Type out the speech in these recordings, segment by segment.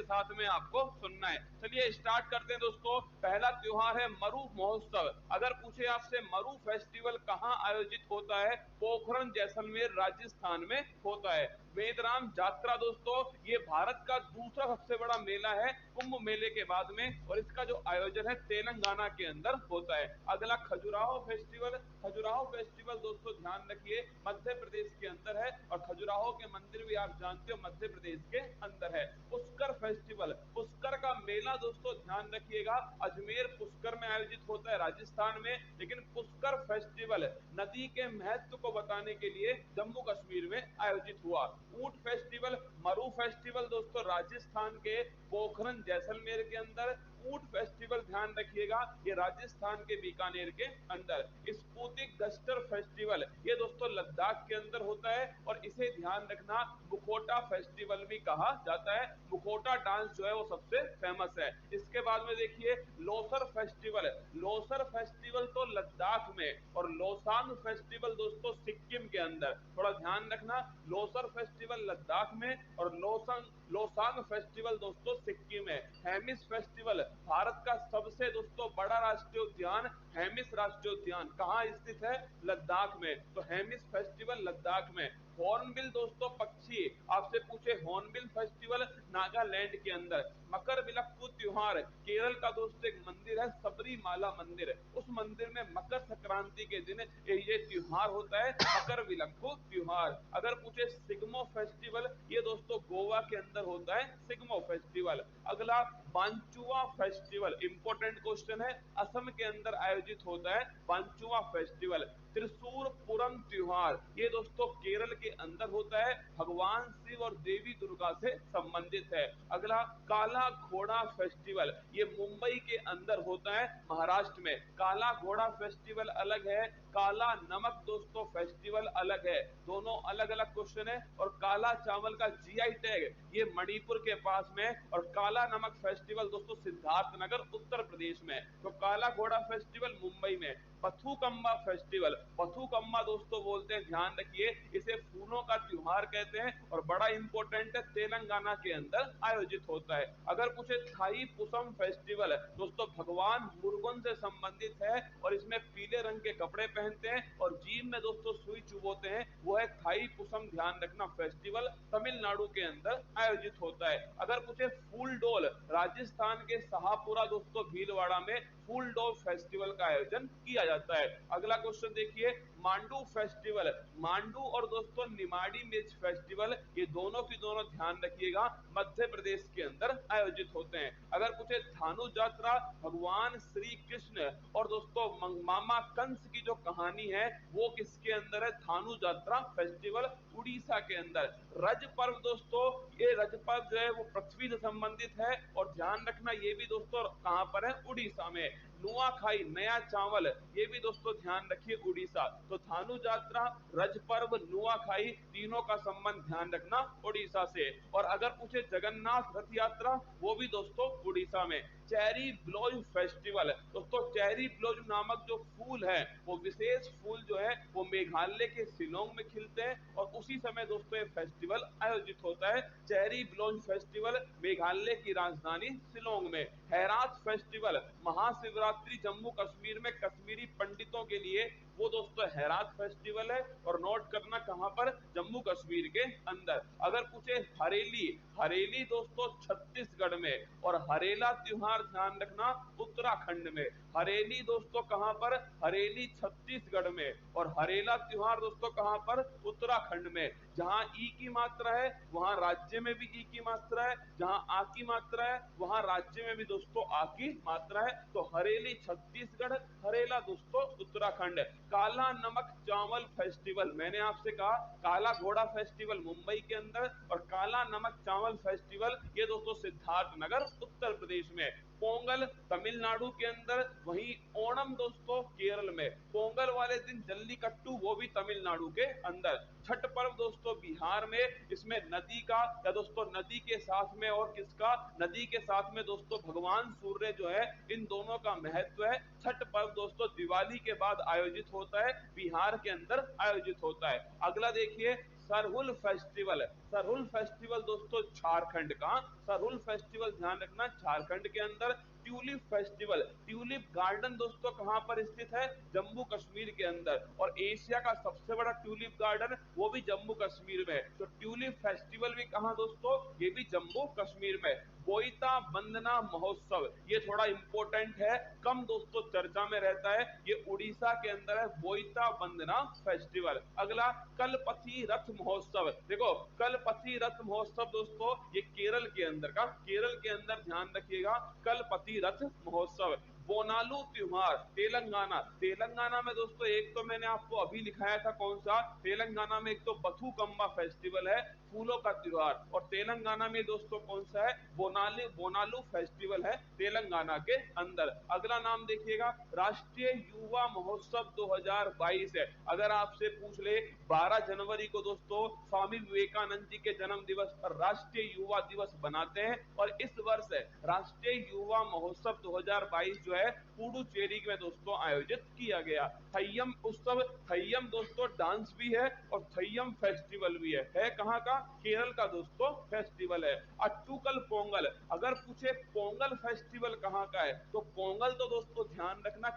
साथ में आपको सुनना है। चलिए स्टार्ट करते हैं दोस्तों। पहला त्योहार है मरु महोत्सव। अगर पूछे आपसे मरु फेस्टिवल कहाँ आयोजित होता है, पोखरण जैसलमेर राजस्थान में होता है। वेदराम यात्रा दोस्तों ये भारत का दूसरा सबसे बड़ा मेला है कुंभ मेले के बाद में, और इसका जो आयोजन है तेलंगाना के अंदर होता है। अगला खजुराहो फेस्टिवल। खजुराहो फेस्टिवल दोस्तों ध्यान रखिए मध्य प्रदेश के अंदर है, और खजुराहो के मंदिर भी आप जानते हो मध्य प्रदेश के अंदर है। पुष्कर फेस्टिवल, पुष्कर का मेला दोस्तों ध्यान रखिएगा अजमेर पुष्कर में आयोजित होता है राजस्थान में, लेकिन पुष्कर फेस्टिवल नदी के महत्व को बताने के लिए जम्मू कश्मीर में आयोजित हुआ। ऊंट फेस्टिवल, मरु फेस्टिवल दोस्तों राजस्थान के पोखरण जैसलमेर के अंदर। ऊंट फेस्टिवल ध्यान रखिएगा ये राजस्थान के बीकानेर के अंदर। स्पुतिक डस्टर फेस्टिवल ये दोस्तों लद्दाख के अंदर होता है, और इसे ध्यान रखना मुखोटा फेस्टिवल भी कहा जाता है। मुखोटा डांस जो है वो सबसे फेमस है। इसके बाद में देखिए लोसर फेस्टिवल। लोसर फेस्टिवल तो लद्दाख में, और लोसांग फेस्टिवल दोस्तों सिक्किम के अंदर। थोड़ा ध्यान रखना लोसर फेस्टिवल लद्दाख में, और लोसांग फेस्टिवल दोस्तों सिक्किम में। हेमिस फेस्टिवल भारत का सबसे दोस्तों बड़ा राष्ट्रीय उद्यान हेमिस राष्ट्रीय उद्यान कहाँ स्थित है, लद्दाख में, तो हेमिस फेस्टिवल लद्दाख में। हॉर्नबिल दोस्तों पक्षी, आपसे पूछे हॉर्नबिल फेस्टिवल नागालैंड के अंदर। मकर विलक्कू त्योहार केरल का दोस्तों एक मंदिर है सबरीमाला मंदिर, उस मंदिर में मकर संक्रांति के दिन ये त्योहार होता है मकर विलक्कू त्योहार। अगर पूछे सिग्मो फेस्टिवल ये दोस्तों गोवा के अंदर होता है सिग्मो फेस्टिवल। अगला बांचुआ फेस्टिवल, इंपॉर्टेंट क्वेश्चन है, असम के अंदर आयोजित होता है बांचुआ फेस्टिवल। त्रिशूर पुरम त्योहार ये दोस्तों केरल के अंदर होता है, भगवान शिव और देवी दुर्गा से संबंधित है। अगला काला घोड़ा फेस्टिवल ये मुंबई के अंदर होता है महाराष्ट्र में। काला घोड़ा फेस्टिवल अलग है, काला नमक दोस्तों फेस्टिवल अलग है, दोनों अलग अलग क्वेश्चन है। और काला चावल का जीआई टैग ये मणिपुर के पास में, और काला नमक फेस्टिवल दोस्तों सिद्धार्थनगर उत्तर प्रदेश में। तो काला घोड़ा फेस्टिवल मुंबई में। बथुकम्मा फेस्टिवल, बथुकम्मा दोस्तों बोलते हैं ध्यान रखिए इसे फूलों का त्योहार कहते हैं, और बड़ा इंपॉर्टेंट है तेलंगाना के अंदर आयोजित होता है। अगर पूछे थाई पुसम फेस्टिवल दोस्तों भगवान मुरुगन से संबंधित है, और इसमें पीले रंग के कपड़े पहनते हैं और जीभ में दोस्तों सुई चुभोते हैं, वो है थाई पुसम ध्यान रखना फेस्टिवल तमिलनाडु के अंदर आयोजित होता है। अगर पूछे फूल डोल, राजस्थान के शाहपुरा दोस्तों भीलवाड़ा में फूल डोल फेस्टिवल का आयोजन किया जाता है। अगला क्वेश्चन देखिए मांडू फेस्टिवल, मांडू और दोस्तों निमाड़ी मिर्च फेस्टिवल ये दोनों की दोनों ध्यान रखिएगा मध्य प्रदेश के अंदर आयोजित होते हैं। अगर पूछे धानु यात्रा, भगवान श्री कृष्ण और दोस्तों मामा कंस की जो कहानी है वो किसके अंदर है, धानु यात्रा फेस्टिवल उड़ीसा के अंदर। रज पर्व दोस्तों ये रज पर्व जो है वो पृथ्वी से संबंधित है, और ध्यान रखना ये भी दोस्तों कहां पर है, उड़ीसा में। नुआखाई नया चावल ये भी दोस्तों ध्यान रखिए उड़ीसा। तो धानु यात्रा, रज पर्व, नुआखाई तीनों का संबंध ध्यान रखना उड़ीसा से। और अगर पूछे जगन्नाथ रथ यात्रा वो भी दोस्तों उड़ीसा में। चेरी ब्लॉसम फेस्टिवल दोस्तों, चेरी ब्लॉसम नामक जो फूल है वो विशेष फूल जो है वो मेघालय के शिलोंग में खिलते हैं, और उसी समय दोस्तों ये फेस्टिवल आयोजित होता है चेरी ब्लॉसम फेस्टिवल मेघालय की राजधानी शिलोंग में। हैरात फेस्टिवल महाशिवरात्रि जम्मू कश्मीर में कश्मीरी पंडितों के लिए वो दोस्तों हैरात फेस्टिवल है, और नोट करना कहां पर, जम्मू कश्मीर के अंदर। अगर पूछे हरेली, हरेली दोस्तों छत्तीसगढ़ में, और हरेला त्योहार ध्यान रखना उत्तराखंड में। हरेली दोस्तों कहां पर, हरेली छत्तीसगढ़ में, और हरेला त्योहार दोस्तों कहां पर, उत्तराखंड में। जहां ई की मात्रा है वहां राज्य में भी ई की मात्रा है, जहां आ की मात्रा है वहां राज्य में भी दोस्तों आ की मात्रा है। तो हरेली छत्तीसगढ़, हरेला दोस्तों उत्तराखंड। काला नमक चावल फेस्टिवल, मैंने आपसे कहा काला घोड़ा फेस्टिवल मुंबई के अंदर, और काला नमक चावल फेस्टिवल ये दोस्तों सिद्धार्थनगर उत्तर प्रदेश में। पोंगल तमिलनाडु के अंदर, वहीं ओणम दोस्तों केरल में। पोंगल वाले दिन जल्लीकट्टू वो भी तमिलनाडु के अंदर। छठ पर्व दोस्तों बिहार में, इसमें नदी का या दोस्तों नदी के साथ में और किसका, नदी के साथ में दोस्तों भगवान सूर्य जो है इन दोनों का महत्व है। छठ पर्व दोस्तों दिवाली के बाद आयोजित होता है, बिहार के अंदर आयोजित होता है। अगला देखिए सरहुल फेस्टिवल। सरहुल फेस्टिवल दोस्तों झारखंड का, सरहुल फेस्टिवल ध्यान रखना झारखंड के अंदर। ट्यूलिप फेस्टिवल, ट्यूलिप गार्डन दोस्तों कहां पर स्थित है? जम्मू कश्मीर के अंदर। और एशिया का सबसे बड़ा ट्यूलिप गार्डन वो भी जम्मू कश्मीर में। तो ट्यूलिप फेस्टिवल भी कहां दोस्तों? ये भी जम्मू कश्मीर में। बोईता बंदना महोत्सव, ये थोड़ा इंपॉर्टेंट है, कम दोस्तों चर्चा में रहता है। ये उड़ीसा के अंदर है, बोईता बंदना फेस्टिवल। अगला कलपथी रथ महोत्सव। देखो कलपथी रथ महोत्सव दोस्तों ये केरल के अंदर का, केरल के अंदर ध्यान रखिएगा कलपथी रथ महोत्सव। बोनालू त्योहार तेलंगाना, तेलंगाना में दोस्तों एक तो मैंने आपको अभी लिखाया था कौन सा, तेलंगाना में एक तो बथुकम्मा फेस्टिवल है, फूलों का त्योहार। और तेलंगाना में दोस्तों कौन सा है? बोनालू फेस्टिवल है तेलंगाना के अंदर। अगला नाम देखिएगा राष्ट्रीय युवा महोत्सव 2022 है। अगर आपसे पूछ ले 12 जनवरी को दोस्तों स्वामी विवेकानंद जी के जन्म दिवस पर राष्ट्रीय युवा दिवस बनाते हैं, और इस वर्ष राष्ट्रीय युवा महोत्सव 2022 जो है पुडुचेरी में दोस्तों आयोजित किया गया। थय्यम उत्सव, थय्यम दोस्तों डांस भी है और थय्यम फेस्टिवल भी है कहां का? केरल का दोस्तों फेस्टिवल है। अट्टुकल पोंगल, अगर पूछे पोंगल फेस्टिवल कहां का है, तो पोंगल तो दोस्तों ध्यान रखना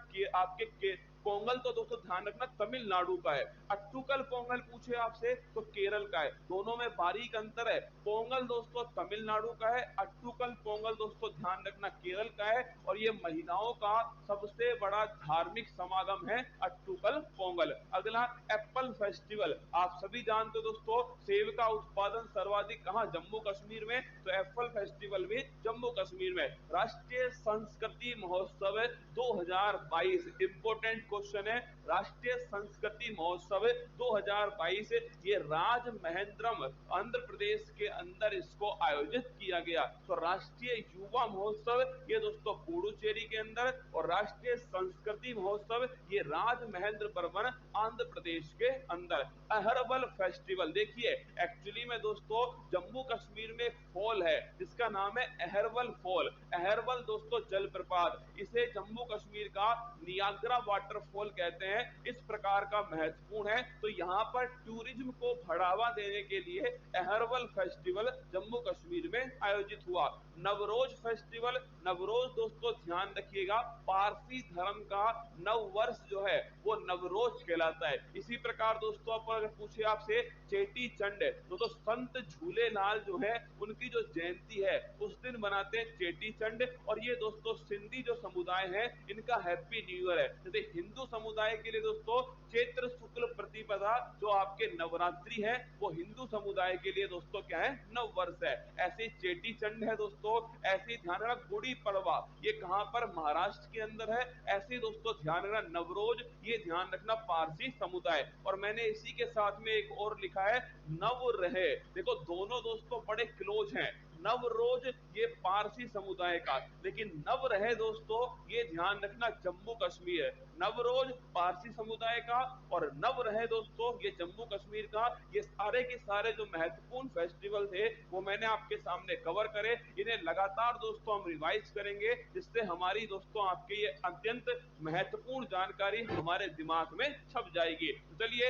पोंगल तो दोस्तों ध्यान रखना तमिलनाडु का है। अट्टुकल पोंगल पूछे आपसे तो केरल का है, दोनों में बारीक अंतर है। पोंगल दोस्तों तमिलनाडु का है, अट्टुकल पोंगल दोस्तों ध्यान रखना केरल का है। और ये महिलाओं का सबसे बड़ा धार्मिक समागम है अट्टुकल पोंगल। अगला एप्पल फेस्टिवल, आप सभी जानते हो दोस्तों सेब का उत्पादन सर्वाधिक कहां? जम्मू कश्मीर में, तो एप्पल फेस्टिवल भी जम्मू कश्मीर में। राष्ट्रीय संस्कृति महोत्सव 2022, इंपोर्टेंट क्वेश्चन है, राष्ट्रीय संस्कृति महोत्सव 2022 ये राजमहेंद्रम आंध्र प्रदेश के अंदर इसको आयोजित किया गया। तो राष्ट्रीय युवा महोत्सव ये दोस्तों पुडुचेरी के अंदर, और राष्ट्रीय संस्कृति महोत्सव ये राजमहेंद्रवरम आंध्र प्रदेश के अंदर। अहरबल फेस्टिवल, देखिए एक्चुअली में दोस्तों जम्मू कश्मीर में फॉल है जिसका नाम है अहरबल फॉल। अहरबल दोस्तों जलप्रपात, इसे जम्मू कश्मीर का नियाग्रा वाटरफॉल कहते हैं। इस प्रकार का महत्वपूर्ण है। तो यहाँ पर टूरिज्म को बढ़ावा देने के लिए अहरबल फेस्टिवल जम्मू कश्मीर में आयोजित हुआ। नवरोज फेस्टिवल, नवरोज दोस्तों ध्यान रखिएगा पारसी धर्म का नव वर्ष जो है वो नवरोज कहलाता है। इसी प्रकार दोस्तों अगर पूछे आपसे चेटी चंड, तो संत झूलेलाल जो है उनकी जो जयंती है उस दिन मनाते हैं चेटी चंड। और ये दोस्तों सिंधी जो समुदाय है इनका हैप्पी न्यू ईयर है। जैसे हिंदू समुदाय के लिए दोस्तों चैत्र शुक्ल प्रतिपदा जो आपके नवरात्रि है, वो हिंदू समुदाय के लिए दोस्तों क्या है? नव वर्ष है। ऐसे चेटी चंड है दोस्तों, ऐसे ध्यान रखना गुड़ी पड़वा ये कहां पर? महाराष्ट्र के अंदर है। ऐसे दोस्तों ध्यान रखना नवरोज ये ध्यान रखना पारसी समुदाय। और मैंने इसी के साथ में एक और लिखा है नव रहे, देखो दोनों दोस्तों बड़े क्लोज हैं। नवरोज ये पारसी समुदाय का, लेकिन नव रहे दोस्तों ये ध्यान रखना जम्मू कश्मीर है। नवरोज पारसी समुदाय का और नव रहे दोस्तों ये जम्मू कश्मीर का। ये सारे के सारे जो महत्वपूर्ण फेस्टिवल थे वो मैंने आपके सामने कवर करे। इन्हें लगातार दोस्तों हम रिवाइज करेंगे जिससे हमारी दोस्तों आपके ये अत्यंत महत्वपूर्ण जानकारी हमारे दिमाग में छप जाएगी। तो चलिए